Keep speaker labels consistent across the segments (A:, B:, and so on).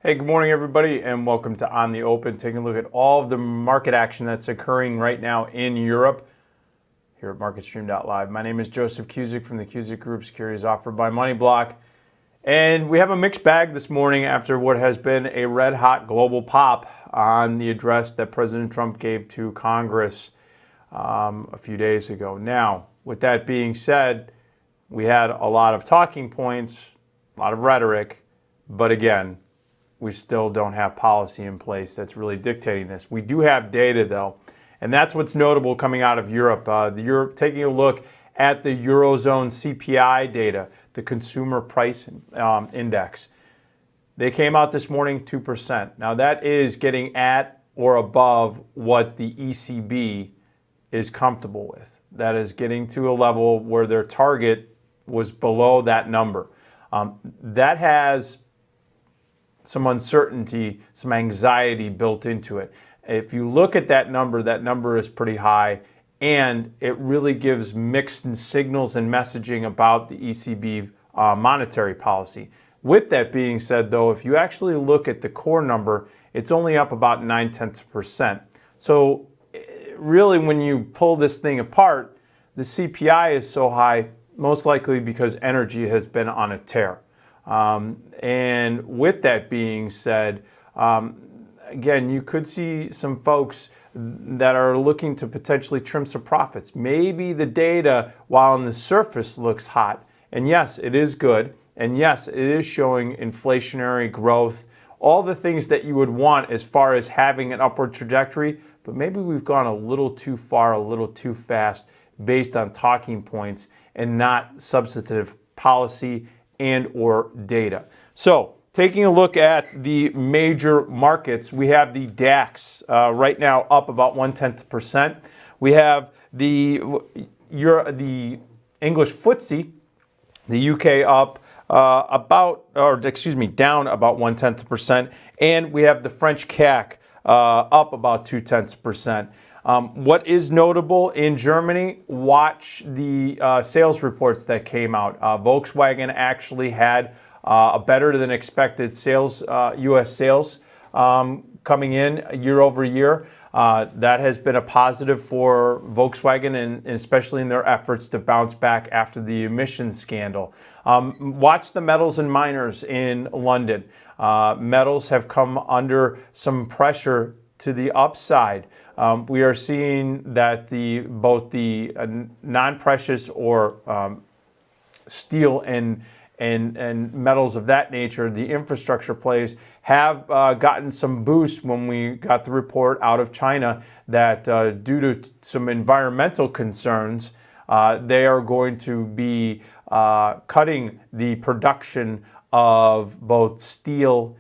A: Hey, good morning, everybody, and welcome to On the Open, taking a look at all of the market action that's occurring right now in Europe here at MarketStream.live. My name is Joseph Cusick from the Cusick Group, securities offered by MoneyBlock. And we have a mixed bag this morning after what has been a red-hot global pop on the address that President Trump gave to Congress a few days ago. Now, with that being said, we had a lot of talking points, a lot of rhetoric, but again, we still don't have policy in place that's really dictating this. We do have data, though, and that's what's notable coming out of Europe. Taking a look at the Eurozone CPI data, the Consumer Price Index. They came out this morning 2%. Now, that is getting at or above what the ECB is comfortable with. That is getting to a level where their target was below that number. That has some uncertainty, some anxiety built into it. If you look at that number is pretty high, and it really gives mixed signals and messaging about the ECB monetary policy. With that being said, though, if you actually look at the core number, it's only up about 0.9%. So really, when you pull this thing apart, the CPI is so high, most likely because energy has been on a tear. And with that being said, again, you could see some folks that are looking to potentially trim some profits. Maybe the data, while on the surface looks hot, and yes, it is good, and yes, it is showing inflationary growth, all the things that you would want as far as having an upward trajectory, but maybe we've gone a little too far, a little too fast based on talking points and not substantive policy and or data. So taking a look at the major markets, we have the DAX right now up about 0.1%. We have the English FTSE, the UK up down about 0.1%, and we have the French CAC up about 0.2%. What is notable in Germany, watch the sales reports that came out. Volkswagen actually had a better than expected sales, U.S. sales coming in year over year. That has been a positive for Volkswagen and especially in their efforts to bounce back after the emissions scandal. Watch the metals and miners in London. Metals have come under some pressure to the upside. We are seeing that both the non-precious or steel and metals of that nature, the infrastructure plays, have gotten some boost when we got the report out of China that due to some environmental concerns, they are going to be cutting the production of both steel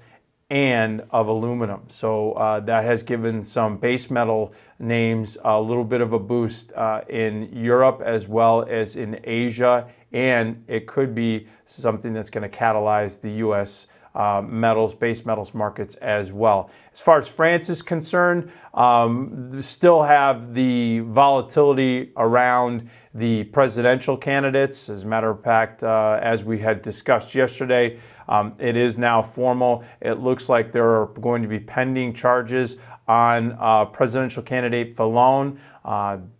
A: and of aluminum. So that has given some base metal names a little bit of a boost in Europe as well as in Asia, and it could be something that's going to catalyze the U.S. Base metals markets as well. As far as France is concerned, still have the volatility around the presidential candidates. As a matter of fact, as we had discussed yesterday, it is now formal. It looks like there are going to be pending charges on presidential candidate Fillon.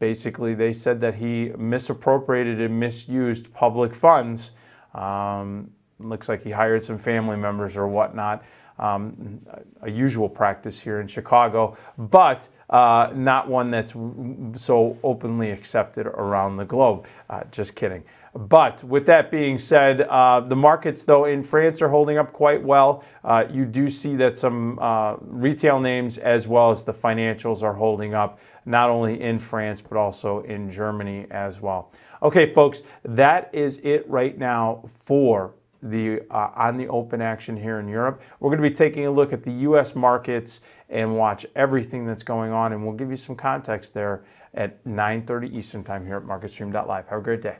A: Basically, they said that he misappropriated and misused public funds. Looks like he hired some family members or whatnot. A usual practice here in Chicago, but not one that's so openly accepted around the globe. Just kidding. But with that being said, the markets, though, in France are holding up quite well. You do see that some retail names as well as the financials are holding up, not only in France, but also in Germany as well. Okay, folks, that is it right now for the on the open action here in Europe. We're going to be taking a look at the U.S. markets and watch everything that's going on, and we'll give you some context there at 9:30 Eastern Time here at MarketStream.live. Have a great day.